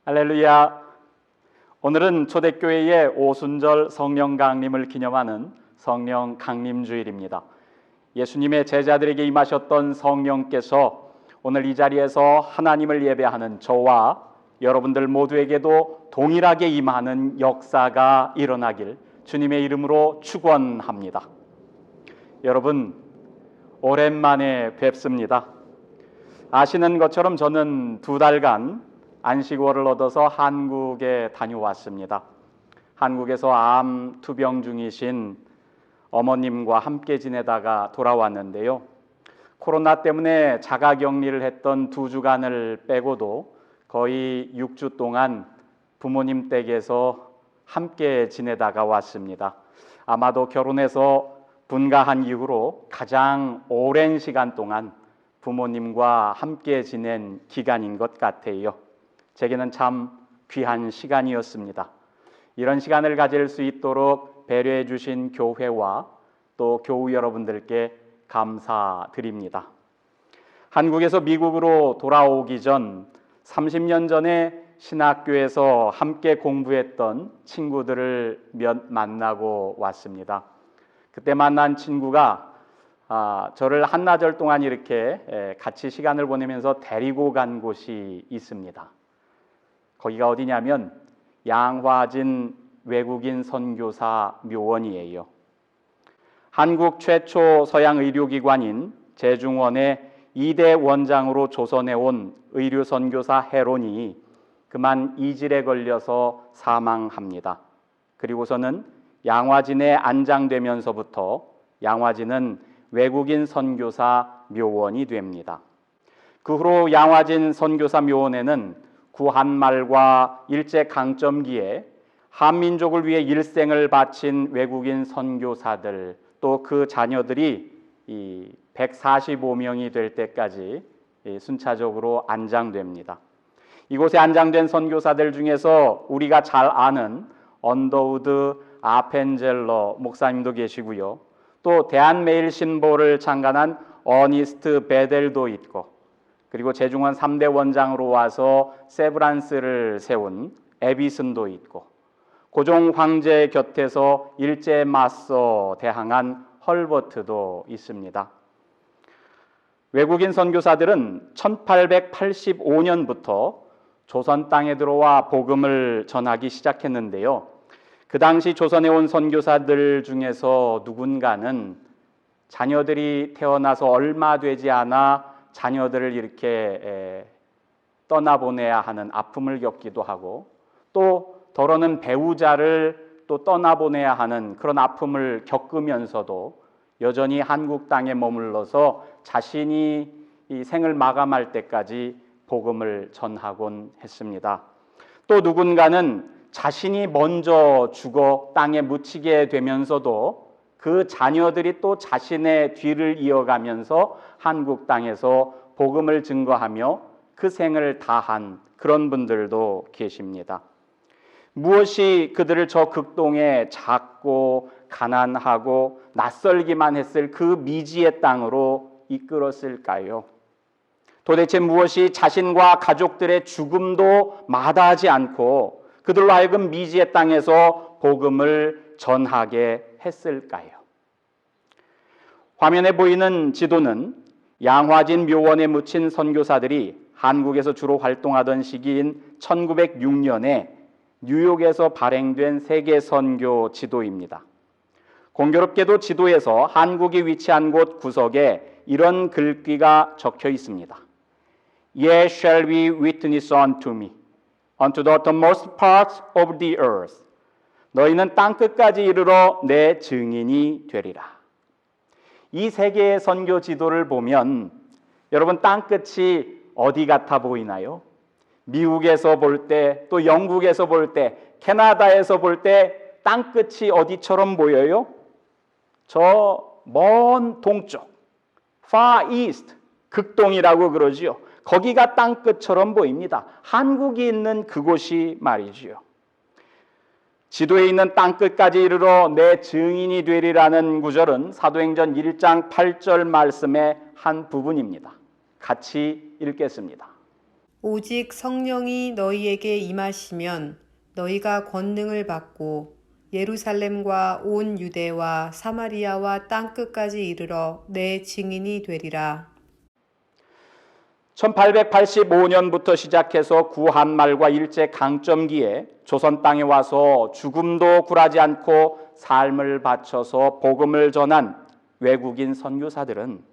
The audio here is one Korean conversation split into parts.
할렐루야. 오늘은 초대교회의 오순절 성령 강림을 기념하는 성령 강림주일입니다. 예수님의 제자들에게 임하셨던 성령께서 오늘 이 자리에서 하나님을 예배하는 저와 여러분들 모두에게도 동일하게 임하는 역사가 일어나길 주님의 이름으로 축원합니다. 여러분, 오랜만에 뵙습니다. 아시는 것처럼 저는 2달간 안식월을 얻어서 한국에 다녀왔습니다. 한국에서 암 투병 중이신 어머님과 함께 지내다가 돌아왔는데요. 코로나 때문에 자가격리를 했던 2주간을 빼고도 거의 6주 동안 부모님 댁에서 함께 지내다가 왔습니다. 아마도 결혼해서 분가한 이후로 가장 오랜 시간 동안 부모님과 함께 지낸 기간인 것 같아요. 제게는 참 귀한 시간이었습니다. 이런 시간을 가질 수 있도록 배려해 주신 교회와 또 교우 여러분들께 감사드립니다. 한국에서 미국으로 돌아오기 전 30년 전에 신학교에서 함께 공부했던 친구들을 몇 만나고 왔습니다. 그때 만난 친구가 저를 한나절 동안 이렇게 같이 시간을 보내면서 데리고 간 곳이 있습니다. 거기가 어디냐면 양화진 외국인 선교사 묘원이에요. 한국 최초 서양 의료기관인 제중원의 2대 원장으로 조선해온 의료 선교사 헤론이 그만 이질에 걸려서 사망합니다. 그리고서는 양화진에 안장되면서부터 양화진은 외국인 선교사 묘원이 됩니다. 그 후로 양화진 선교사 묘원에는 구한말과 일제강점기에 한민족을 위해 일생을 바친 외국인 선교사들 또 그 자녀들이 145명이 될 때까지 순차적으로 안장됩니다. 이곳에 안장된 선교사들 중에서 우리가 잘 아는 언더우드 아펜젤러 목사님도 계시고요. 또 대한매일신보를 창간한 어니스트 베델도 있고, 그리고 제중원 3대 원장으로 와서 세브란스를 세운 에비슨도 있고, 고종 황제 곁에서 일제에 맞서 대항한 헐버트도 있습니다. 외국인 선교사들은 1885년부터 조선 땅에 들어와 복음을 전하기 시작했는데요. 그 당시 조선에 온 선교사들 중에서 누군가는 자녀들이 태어나서 얼마 되지 않아 자녀들을 이렇게 떠나보내야 하는 아픔을 겪기도 하고, 또 더러는 배우자를 또 떠나보내야 하는 그런 아픔을 겪으면서도 여전히 한국 땅에 머물러서 자신이 이 생을 마감할 때까지 복음을 전하곤 했습니다. 또 누군가는 자신이 먼저 죽어 땅에 묻히게 되면서도 그 자녀들이 또 자신의 뒤를 이어가면서 한국 땅에서 복음을 증거하며 그 생을 다한 그런 분들도 계십니다. 무엇이 그들을 저 극동에 작고 가난하고 낯설기만 했을 그 미지의 땅으로 이끌었을까요? 도대체 무엇이 자신과 가족들의 죽음도 마다하지 않고 그들로 하여금 미지의 땅에서 복음을 전하게 했을까요? 화면에 보이는 지도는 양화진 묘원에 묻힌 선교사들이 한국에서 주로 활동하던 시기인 1906년에 뉴욕에서 발행된 세계 선교 지도입니다. 공교롭게도 지도에서 한국이 위치한 곳 구석에 이런 글귀가 적혀 있습니다. Yea shall we witness unto me, unto the uttermost parts of the earth. 너희는 땅끝까지 이르러 내 증인이 되리라. 이 세계의 선교 지도를 보면 여러분 땅끝이 어디 같아 보이나요? 미국에서 볼 때, 또 영국에서 볼 때, 캐나다에서 볼 때 땅끝이 어디처럼 보여요? 저 먼 동쪽, far east, 극동이라고 그러지요. 거기가 땅끝처럼 보입니다. 한국이 있는 그곳이 말이지요. 지도에 있는 땅끝까지 이르러 내 증인이 되리라는 구절은 사도행전 1장 8절 말씀의 한 부분입니다. 같이 읽겠습니다. 오직 성령이 너희에게 임하시면 너희가 권능을 받고 예루살렘과 온 유대와 사마리아와 땅끝까지 이르러 내 증인이 되리라. 1885년부터 시작해서 구한말과 일제강점기에 조선 땅에 와서 죽음도 굴하지 않고 삶을 바쳐서 복음을 전한 외국인 선교사들은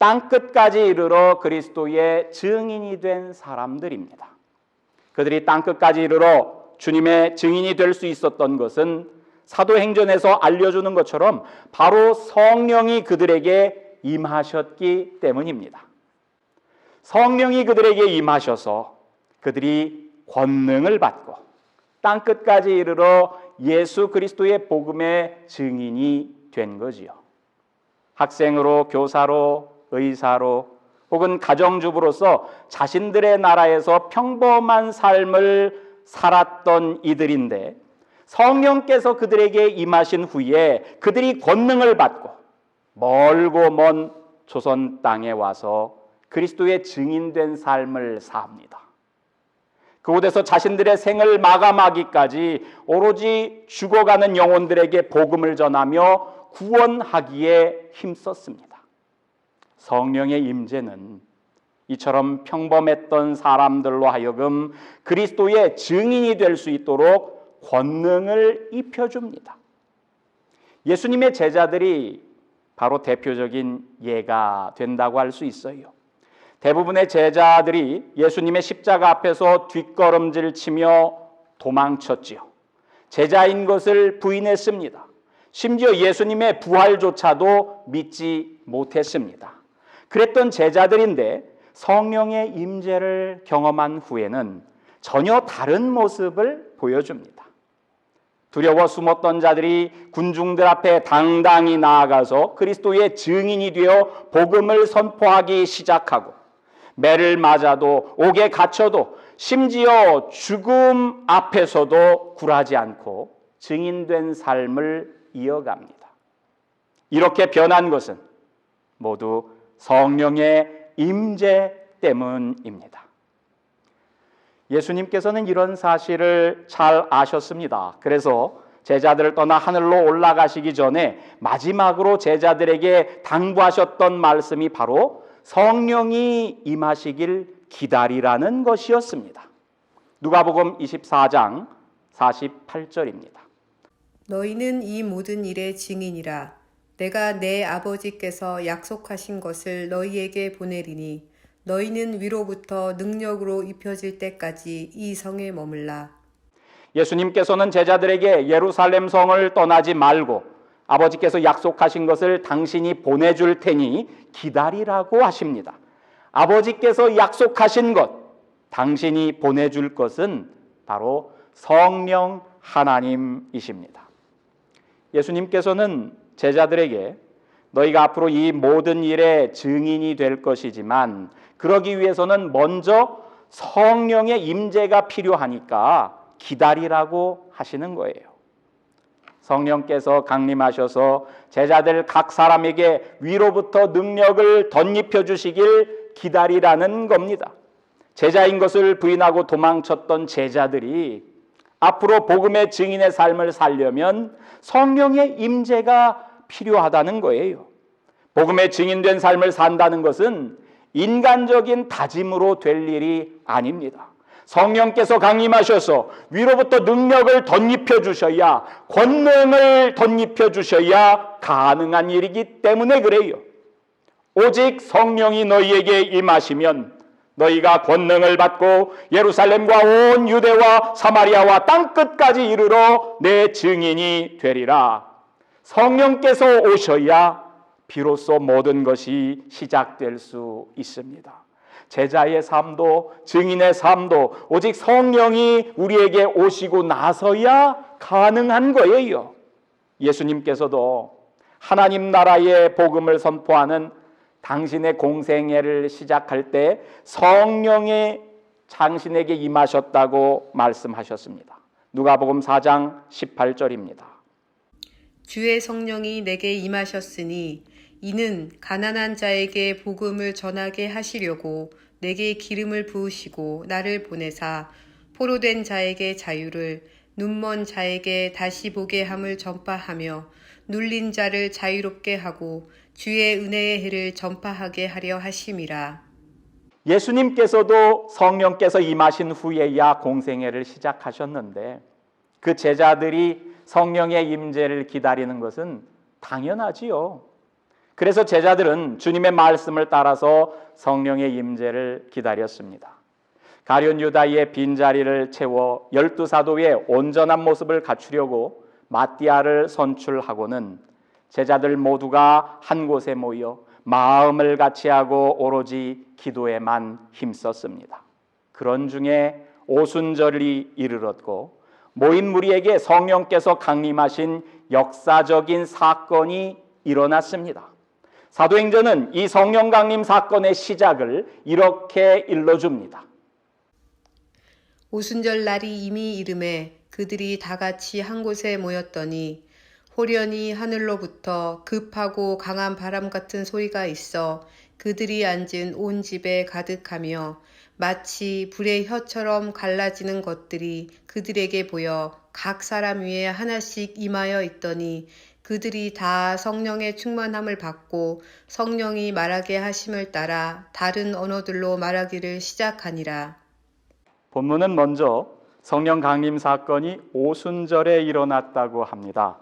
땅끝까지 이르러 그리스도의 증인이 된 사람들입니다. 그들이 땅끝까지 이르러 주님의 증인이 될 수 있었던 것은 사도행전에서 알려주는 것처럼 바로 성령이 그들에게 임하셨기 때문입니다. 성령이 그들에게 임하셔서 그들이 권능을 받고 땅끝까지 이르러 예수 그리스도의 복음의 증인이 된 거지요. 학생으로, 교사로, 의사로 혹은 가정주부로서 자신들의 나라에서 평범한 삶을 살았던 이들인데 성령께서 그들에게 임하신 후에 그들이 권능을 받고 멀고 먼 조선 땅에 와서 그리스도의 증인된 삶을 삽니다. 그곳에서 자신들의 생을 마감하기까지 오로지 죽어가는 영혼들에게 복음을 전하며 구원하기에 힘썼습니다. 성령의 임재는 이처럼 평범했던 사람들로 하여금 그리스도의 증인이 될 수 있도록 권능을 입혀줍니다. 예수님의 제자들이 바로 대표적인 예가 된다고 할 수 있어요. 대부분의 제자들이 예수님의 십자가 앞에서 뒷걸음질 치며 도망쳤지요. 제자인 것을 부인했습니다. 심지어 예수님의 부활조차도 믿지 못했습니다. 그랬던 제자들인데 성령의 임재를 경험한 후에는 전혀 다른 모습을 보여줍니다. 두려워 숨었던 자들이 군중들 앞에 당당히 나아가서 그리스도의 증인이 되어 복음을 선포하기 시작하고 매를 맞아도 옥에 갇혀도 심지어 죽음 앞에서도 굴하지 않고 증인된 삶을 이어갑니다. 이렇게 변한 것은 모두 성령의 임재 때문입니다. 예수님께서는 이런 사실을 잘 아셨습니다. 그래서 제자들을 떠나 하늘로 올라가시기 전에 마지막으로 제자들에게 당부하셨던 말씀이 바로 성령이 임하시길 기다리라는 것이었습니다. 누가복음 24장 48절입니다. 너희는 이 모든 일의 증인이라. 내가 내 아버지께서 약속하신 것을 너희에게 보내리니 너희는 위로부터 능력으로 입혀질 때까지 이 성에 머물라. 예수님께서는 제자들에게 예루살렘 성을 떠나지 말고 아버지께서 약속하신 것을 당신이 보내줄 테니 기다리라고 하십니다. 아버지께서 약속하신 것, 당신이 보내줄 것은 바로 성령 하나님이십니다. 예수님께서는 제자들에게 너희가 앞으로 이 모든 일의 증인이 될 것이지만 그러기 위해서는 먼저 성령의 임재가 필요하니까 기다리라고 하시는 거예요. 성령께서 강림하셔서 제자들 각 사람에게 위로부터 능력을 덧입혀 주시길 기다리라는 겁니다. 제자인 것을 부인하고 도망쳤던 제자들이 앞으로 복음의 증인의 삶을 살려면 성령의 임재가 필요하다는 거예요. 복음의 증인된 삶을 산다는 것은 인간적인 다짐으로 될 일이 아닙니다. 성령께서 강림하셔서 위로부터 능력을 덧입혀 주셔야, 권능을 덧입혀 주셔야 가능한 일이기 때문에 그래요. 오직 성령이 너희에게 임하시면 너희가 권능을 받고 예루살렘과 온 유대와 사마리아와 땅끝까지 이르러 내 증인이 되리라. 성령께서 오셔야 비로소 모든 것이 시작될 수 있습니다. 제자의 삶도 증인의 삶도 오직 성령이 우리에게 오시고 나서야 가능한 거예요. 예수님께서도 하나님 나라의 복음을 선포하는 당신의 공생애를 시작할 때 성령이 당신에게 임하셨다고 말씀하셨습니다. 누가복음 4장 18절입니다. 주의 성령이 내게 임하셨으니 이는 가난한 자에게 복음을 전하게 하시려고 내게 기름을 부으시고 나를 보내사 포로된 자에게 자유를, 눈먼 자에게 다시 보게 함을 전파하며 눌린 자를 자유롭게 하고 주의 은혜의 해를 전파하게 하려 하심이라. 예수님께서도 성령께서 임하신 후에야 공생애를 시작하셨는데 그 제자들이 성령의 임재를 기다리는 것은 당연하지요. 그래서 제자들은 주님의 말씀을 따라서 성령의 임재를 기다렸습니다. 가룟 유다의 빈자리를 채워 12사도의 온전한 모습을 갖추려고 마띠아를 선출하고는 제자들 모두가 한 곳에 모여 마음을 같이하고 오로지 기도에만 힘썼습니다. 그런 중에 오순절이 이르렀고 모인 무리에게 성령께서 강림하신 역사적인 사건이 일어났습니다. 사도행전은 이 성령 강림 사건의 시작을 이렇게 일러줍니다. 오순절 날이 이미 이름에 그들이 다 같이 한 곳에 모였더니 호련히 하늘로부터 급하고 강한 바람 같은 소리가 있어 그들이 앉은 온 집에 가득하며 마치 불의 혀처럼 갈라지는 것들이 그들에게 보여 각 사람 위에 하나씩 임하여 있더니 그들이 다 성령의 충만함을 받고 성령이 말하게 하심을 따라 다른 언어들로 말하기를 시작하니라. 본문은 먼저 성령 강림 사건이 오순절에 일어났다고 합니다.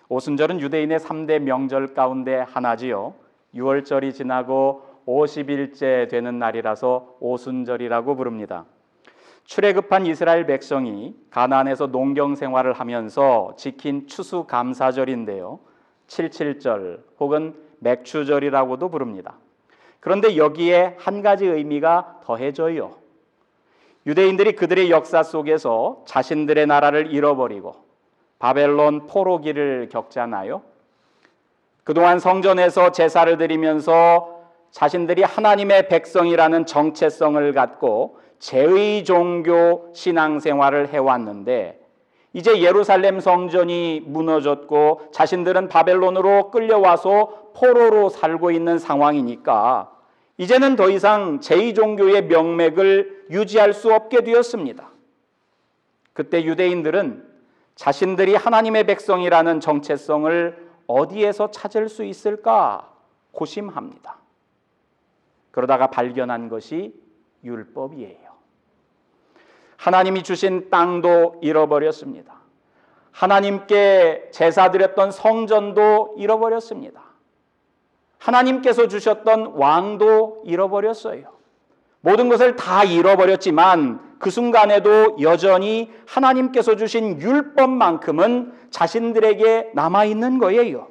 오순절은 유대인의 3대 명절 가운데 하나지요. 6월절이 지나고 50일째 되는 날이라서 오순절이라고 부릅니다. 출애굽한 이스라엘 백성이 가나안에서 농경 생활을 하면서 지킨 추수감사절인데요. 칠칠절 혹은 맥추절이라고도 부릅니다. 그런데 여기에 한 가지 의미가 더해져요. 유대인들이 그들의 역사 속에서 자신들의 나라를 잃어버리고 바벨론 포로기를 겪잖아요. 그동안 성전에서 제사를 드리면서 자신들이 하나님의 백성이라는 정체성을 갖고 제의 종교 신앙생활을 해왔는데 이제 예루살렘 성전이 무너졌고 자신들은 바벨론으로 끌려와서 포로로 살고 있는 상황이니까 이제는 더 이상 제의 종교의 명맥을 유지할 수 없게 되었습니다. 그때 유대인들은 자신들이 하나님의 백성이라는 정체성을 어디에서 찾을 수 있을까 고심합니다. 그러다가 발견한 것이 율법이에요. 하나님이 주신 땅도 잃어버렸습니다. 하나님께 제사 드렸던 성전도 잃어버렸습니다. 하나님께서 주셨던 왕도 잃어버렸어요. 모든 것을 다 잃어버렸지만 그 순간에도 여전히 하나님께서 주신 율법만큼은 자신들에게 남아있는 거예요.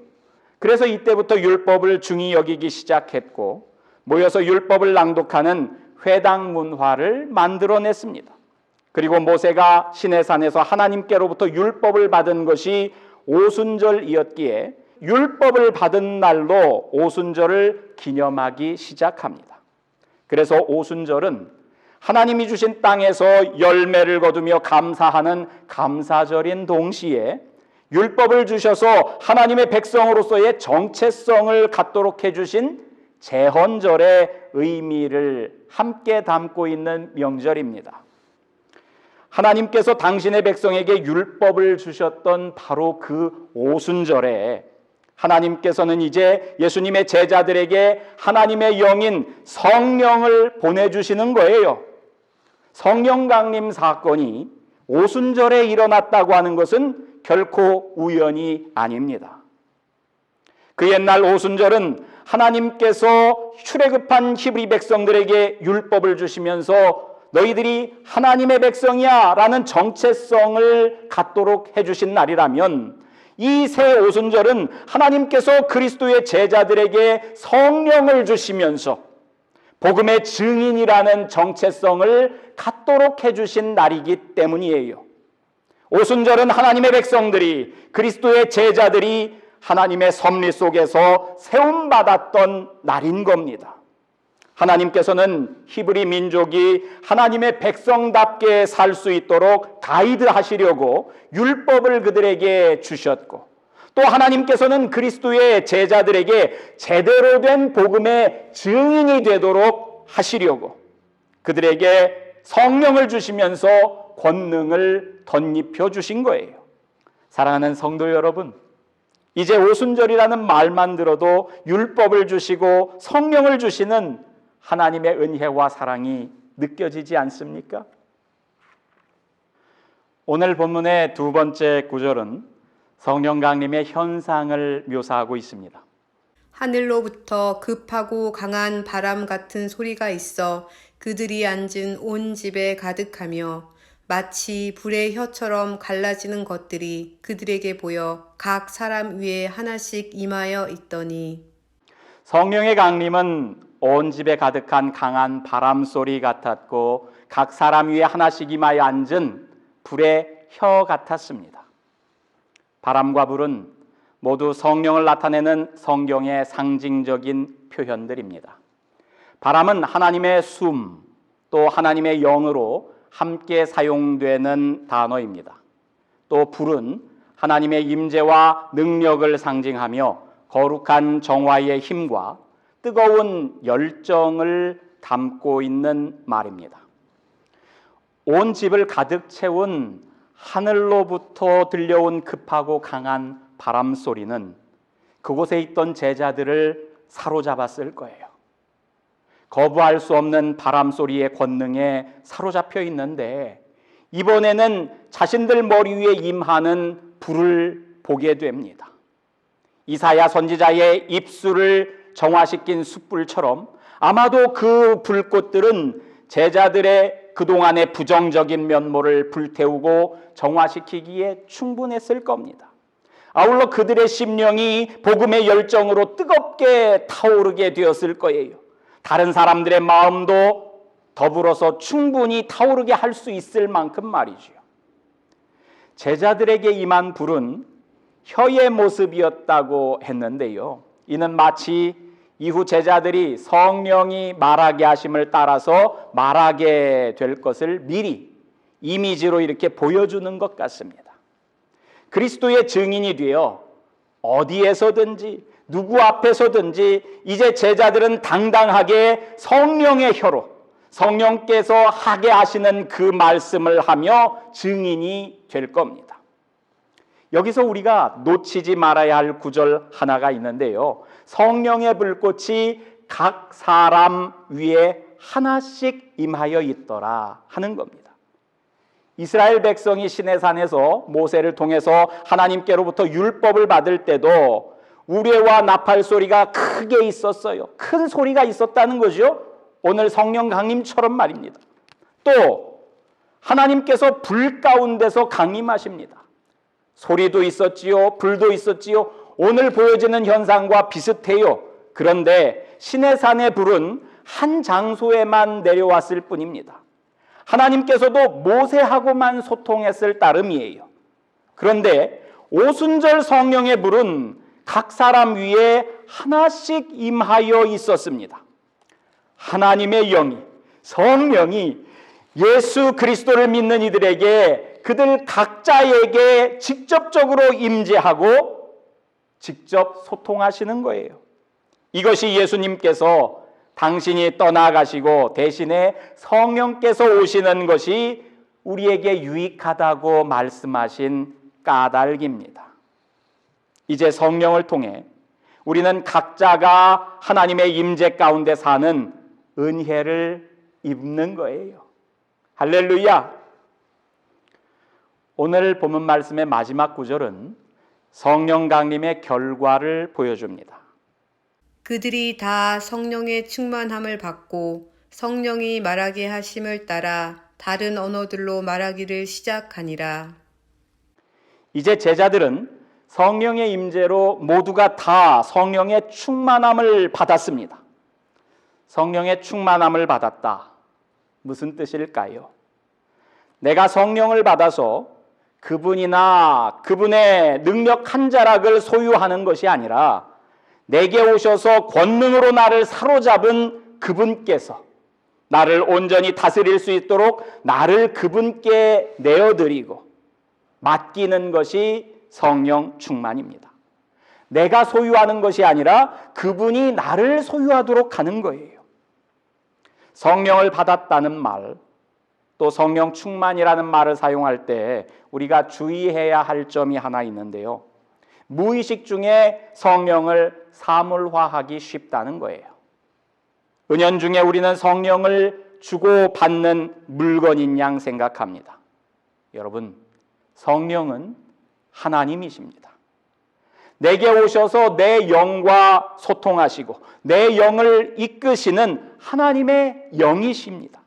그래서 이때부터 율법을 중히 여기기 시작했고 모여서 율법을 낭독하는 회당 문화를 만들어냈습니다. 그리고 모세가 시내산에서 하나님께로부터 율법을 받은 것이 오순절이었기에 율법을 받은 날로 오순절을 기념하기 시작합니다. 그래서 오순절은 하나님이 주신 땅에서 열매를 거두며 감사하는 감사절인 동시에 율법을 주셔서 하나님의 백성으로서의 정체성을 갖도록 해주신 제헌절의 의미를 함께 담고 있는 명절입니다. 하나님께서 당신의 백성에게 율법을 주셨던 바로 그 오순절에 하나님께서는 이제 예수님의 제자들에게 하나님의 영인 성령을 보내주시는 거예요. 성령 강림 사건이 오순절에 일어났다고 하는 것은 결코 우연이 아닙니다. 그 옛날 오순절은 하나님께서 출애굽한 히브리 백성들에게 율법을 주시면서 너희들이 하나님의 백성이야 라는 정체성을 갖도록 해주신 날이라면 이 새 오순절은 하나님께서 그리스도의 제자들에게 성령을 주시면서 복음의 증인이라는 정체성을 갖도록 해주신 날이기 때문이에요. 오순절은 하나님의 백성들이 그리스도의 제자들이 하나님의 섭리 속에서 세움받았던 날인 겁니다. 하나님께서는 히브리 민족이 하나님의 백성답게 살 수 있도록 가이드하시려고 율법을 그들에게 주셨고 또 하나님께서는 그리스도의 제자들에게 제대로 된 복음의 증인이 되도록 하시려고 그들에게 성령을 주시면서 권능을 덧입혀 주신 거예요. 사랑하는 성도 여러분, 이제 오순절이라는 말만 들어도 율법을 주시고 성령을 주시는 하나님의 은혜와 사랑이 느껴지지 않습니까? 오늘 본문의 두 번째 구절은 성령 강림의 현상을 묘사하고 있습니다. 하늘로부터 급하고 강한 바람 같은 소리가 있어 그들이 앉은 온 집에 가득하며 마치 불의 혀처럼 갈라지는 것들이 그들에게 보여 각 사람 위에 하나씩 임하여 있더니 성령의 강림은 온 집에 가득한 강한 바람 소리 같았고 각 사람 위에 하나씩 임하여 앉은 불의 혀 같았습니다. 바람과 불은 모두 성령을 나타내는 성경의 상징적인 표현들입니다. 바람은 하나님의 숨, 또 하나님의 영으로 함께 사용되는 단어입니다. 또 불은 하나님의 임재와 능력을 상징하며 거룩한 정화의 힘과 뜨거운 열정을 담고 있는 말입니다. 온 집을 가득 채운 하늘로부터 들려온 급하고 강한 바람 소리는 그곳에 있던 제자들을 사로잡았을 거예요. 거부할 수 없는 바람 소리의 권능에 사로잡혀 있는데 이번에는 자신들 머리 위에 임하는 불을 보게 됩니다. 이사야 선지자의 입술을 정화시킨 숯불처럼 아마도 그 불꽃들은 제자들의 그동안의 부정적인 면모를 불태우고 정화시키기에 충분했을 겁니다. 아울러 그들의 심령이 복음의 열정으로 뜨겁게 타오르게 되었을 거예요. 다른 사람들의 마음도 더불어서 충분히 타오르게 할 수 있을 만큼 말이죠. 제자들에게 임한 불은 혀의 모습이었다고 했는데요. 이는 마치 이후 제자들이 성령이 말하게 하심을 따라서 말하게 될 것을 미리 이미지로 이렇게 보여주는 것 같습니다. 그리스도의 증인이 되어 어디에서든지 누구 앞에서든지 이제 제자들은 당당하게 성령의 혀로 성령께서 하게 하시는 그 말씀을 하며 증인이 될 겁니다. 여기서 우리가 놓치지 말아야 할 구절 하나가 있는데요. 성령의 불꽃이 각 사람 위에 하나씩 임하여 있더라 하는 겁니다. 이스라엘 백성이 시내산에서 모세를 통해서 하나님께로부터 율법을 받을 때도 우레와 나팔 소리가 크게 있었어요. 큰 소리가 있었다는 거죠. 오늘 성령 강림처럼 말입니다. 또 하나님께서 불 가운데서 강림하십니다. 소리도 있었지요. 불도 있었지요. 오늘 보여지는 현상과 비슷해요. 그런데 시내산의 불은 한 장소에만 내려왔을 뿐입니다. 하나님께서도 모세하고만 소통했을 따름이에요. 그런데 오순절 성령의 불은 각 사람 위에 하나씩 임하여 있었습니다. 하나님의 영이, 성령이 예수 그리스도를 믿는 이들에게 그들 각자에게 직접적으로 임재하고 직접 소통하시는 거예요. 이것이 예수님께서 당신이 떠나가시고 대신에 성령께서 오시는 것이 우리에게 유익하다고 말씀하신 까닭입니다. 이제 성령을 통해 우리는 각자가 하나님의 임재 가운데 사는 은혜를 입는 거예요. 할렐루야! 오늘 본문 말씀의 마지막 구절은 성령 강림의 결과를 보여줍니다. 그들이 다 성령의 충만함을 받고 성령이 말하게 하심을 따라 다른 언어들로 말하기를 시작하니라. 이제 제자들은 성령의 임재로 모두가 다 성령의 충만함을 받았습니다. 성령의 충만함을 받았다. 무슨 뜻일까요? 내가 성령을 받아서 그분이나 그분의 능력 한 자락을 소유하는 것이 아니라 내게 오셔서 권능으로 나를 사로잡은 그분께서 나를 온전히 다스릴 수 있도록 나를 그분께 내어드리고 맡기는 것이 성령 충만입니다. 내가 소유하는 것이 아니라 그분이 나를 소유하도록 하는 거예요. 성령을 받았다는 말, 또 성령 충만이라는 말을 사용할 때 우리가 주의해야 할 점이 하나 있는데요. 무의식 중에 성령을 사물화하기 쉽다는 거예요. 은연중에 우리는 성령을 주고받는 물건인 양 생각합니다. 여러분, 성령은 하나님이십니다. 내게 오셔서 내 영과 소통하시고 내 영을 이끄시는 하나님의 영이십니다.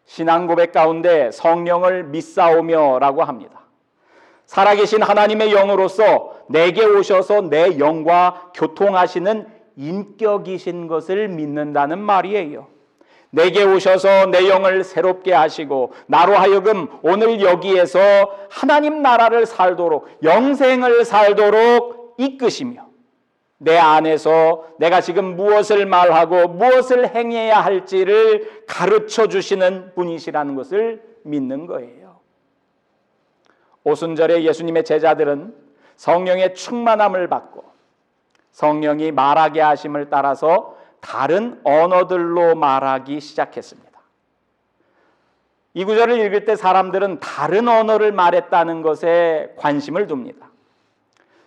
신앙 고백 가운데 성령을 믿사오며 라고 합니다. 살아계신 하나님의 영으로서 내게 오셔서 내 영과 교통하시는 인격이신 것을 믿는다는 말이에요. 내게 오셔서 내 영을 새롭게 하시고 나로 하여금 오늘 여기에서 하나님 나라를 살도록, 영생을 살도록 이끄시며 내 안에서 내가 지금 무엇을 말하고 무엇을 행해야 할지를 가르쳐 주시는 분이시라는 것을 믿는 거예요. 오순절에 예수님의 제자들은 성령의 충만함을 받고 성령이 말하게 하심을 따라서 다른 언어들로 말하기 시작했습니다. 이 구절을 읽을 때 사람들은 다른 언어를 말했다는 것에 관심을 둡니다.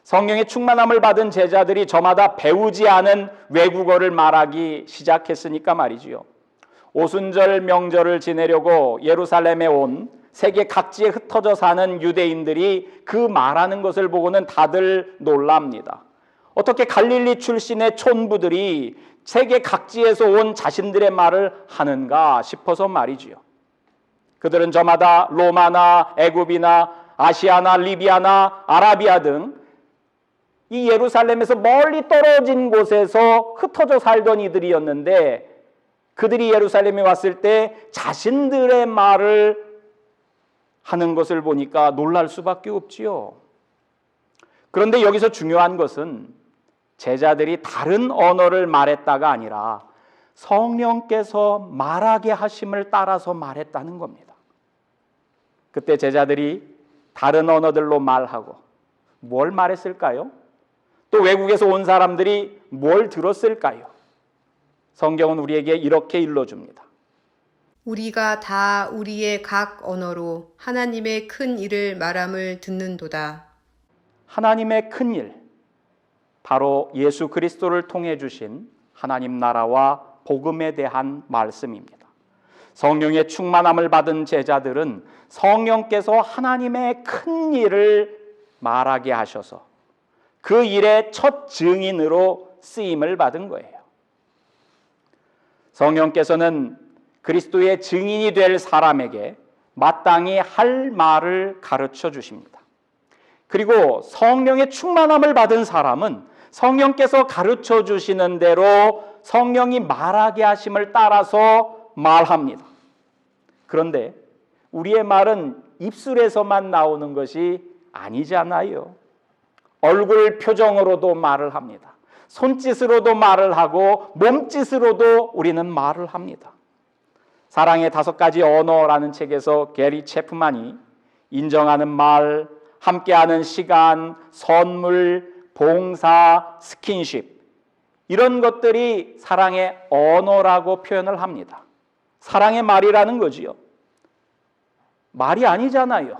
성령의 충만함을 받은 제자들이 저마다 배우지 않은 외국어를 말하기 시작했으니까 말이지요. 오순절 명절을 지내려고 예루살렘에 온 세계 각지에 흩어져 사는 유대인들이 그 말하는 것을 보고는 다들 놀랍니다. 어떻게 갈릴리 출신의 촌부들이 세계 각지에서 온 자신들의 말을 하는가 싶어서 말이지요. 그들은 저마다 로마나 애굽이나 아시아나 리비아나 아라비아 등 이 예루살렘에서 멀리 떨어진 곳에서 흩어져 살던 이들이었는데 그들이 예루살렘에 왔을 때 자신들의 말을 하는 것을 보니까 놀랄 수밖에 없지요. 그런데 여기서 중요한 것은 제자들이 다른 언어를 말했다가 아니라 성령께서 말하게 하심을 따라서 말했다는 겁니다. 그때 제자들이 다른 언어들로 말하고 뭘 말했을까요? 또 외국에서 온 사람들이 뭘 들었을까요? 성경은 우리에게 이렇게 일러줍니다. 우리가 다 우리의 각 언어로 하나님의 큰 일을 말함을 듣는도다. 하나님의 큰 일, 바로 예수 그리스도를 통해 주신 하나님 나라와 복음에 대한 말씀입니다. 성령의 충만함을 받은 제자들은 성령께서 하나님의 큰 일을 말하게 하셔서 그 일의 첫 증인으로 쓰임을 받은 거예요. 성령께서는 그리스도의 증인이 될 사람에게 마땅히 할 말을 가르쳐 주십니다. 그리고 성령의 충만함을 받은 사람은 성령께서 가르쳐 주시는 대로 성령이 말하게 하심을 따라서 말합니다. 그런데 우리의 말은 입술에서만 나오는 것이 아니잖아요. 얼굴 표정으로도 말을 합니다. 손짓으로도 말을 하고 몸짓으로도 우리는 말을 합니다. 사랑의 5가지 언어라는 책에서 게리 체프만이 인정하는 말, 함께하는 시간, 선물, 봉사, 스킨십, 이런 것들이 사랑의 언어라고 표현을 합니다. 사랑의 말이라는 거지요. 말이 아니잖아요.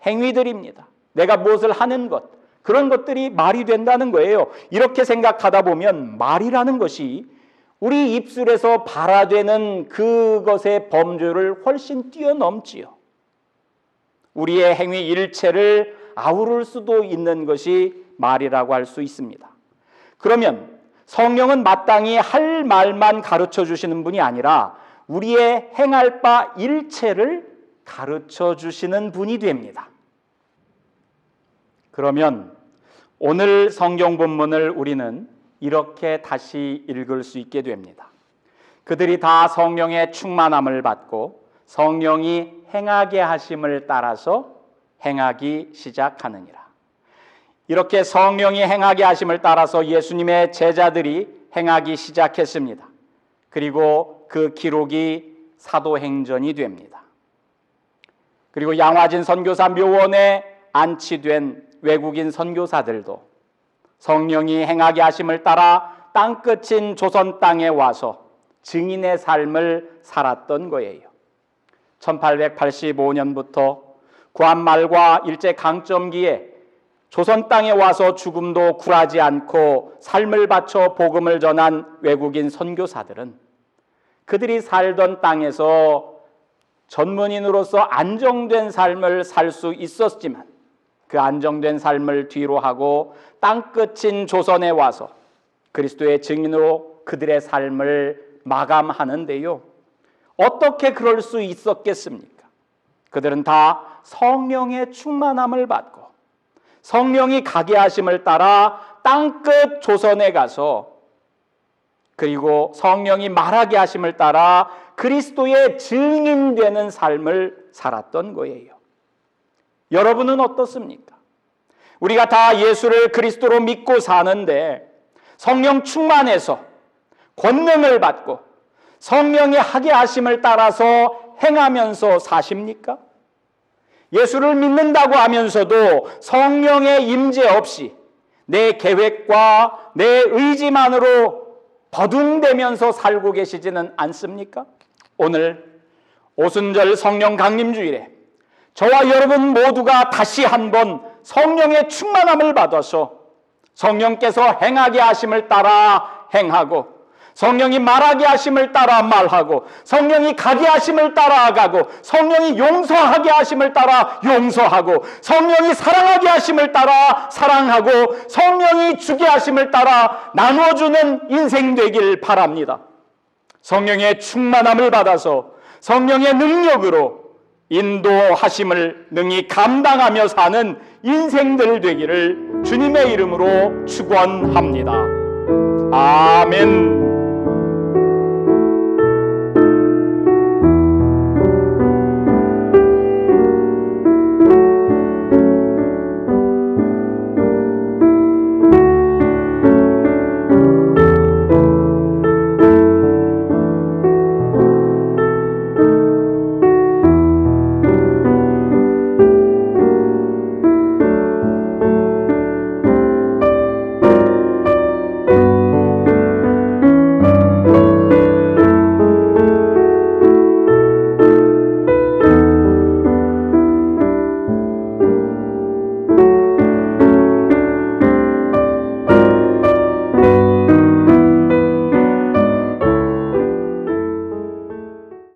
행위들입니다. 내가 무엇을 하는 것, 그런 것들이 말이 된다는 거예요. 이렇게 생각하다 보면 말이라는 것이 우리 입술에서 발화되는 그것의 범주를 훨씬 뛰어넘지요. 우리의 행위 일체를 아우를 수도 있는 것이 말이라고 할 수 있습니다. 그러면 성령은 마땅히 할 말만 가르쳐 주시는 분이 아니라 우리의 행할 바 일체를 가르쳐 주시는 분이 됩니다. 그러면 오늘 성경 본문을 우리는 이렇게 다시 읽을 수 있게 됩니다. 그들이 다 성령의 충만함을 받고 성령이 행하게 하심을 따라서 행하기 시작하느니라. 이렇게 성령이 행하게 하심을 따라서 예수님의 제자들이 행하기 시작했습니다. 그리고 그 기록이 사도행전이 됩니다. 그리고 양화진 선교사 묘원에 안치된 외국인 선교사들도 성령이 행하게 하심을 따라 땅끝인 조선 땅에 와서 증인의 삶을 살았던 거예요. 1885년부터 구한 말과 일제강점기에 조선 땅에 와서 죽음도 굴하지 않고 삶을 바쳐 복음을 전한 외국인 선교사들은 그들이 살던 땅에서 전문인으로서 안정된 삶을 살 수 있었지만 그 안정된 삶을 뒤로 하고 땅끝인 조선에 와서 그리스도의 증인으로 그들의 삶을 마감하는데요. 어떻게 그럴 수 있었겠습니까? 그들은 다 성령의 충만함을 받고 성령이 가게 하심을 따라 땅끝 조선에 가서 그리고 성령이 말하게 하심을 따라 그리스도의 증인되는 삶을 살았던 거예요. 여러분은 어떻습니까? 우리가 다 예수를 그리스도로 믿고 사는데 성령 충만해서 권능을 받고 성령이 하게 하심을 따라서 행하면서 사십니까? 예수를 믿는다고 하면서도 성령의 임재 없이 내 계획과 내 의지만으로 버둥대면서 살고 계시지는 않습니까? 오늘 오순절 성령 강림주일에 저와 여러분 모두가 다시 한번 성령의 충만함을 받아서 성령께서 행하게 하심을 따라 행하고 성령이 말하게 하심을 따라 말하고 성령이 가게 하심을 따라 가고 성령이 용서하게 하심을 따라 용서하고 성령이 사랑하게 하심을 따라 사랑하고 성령이 주게 하심을 따라 나눠주는 인생 되길 바랍니다. 성령의 충만함을 받아서 성령의 능력으로 인도하심을 능히 감당하며 사는 인생들 되기를 주님의 이름으로 축원합니다. 아멘.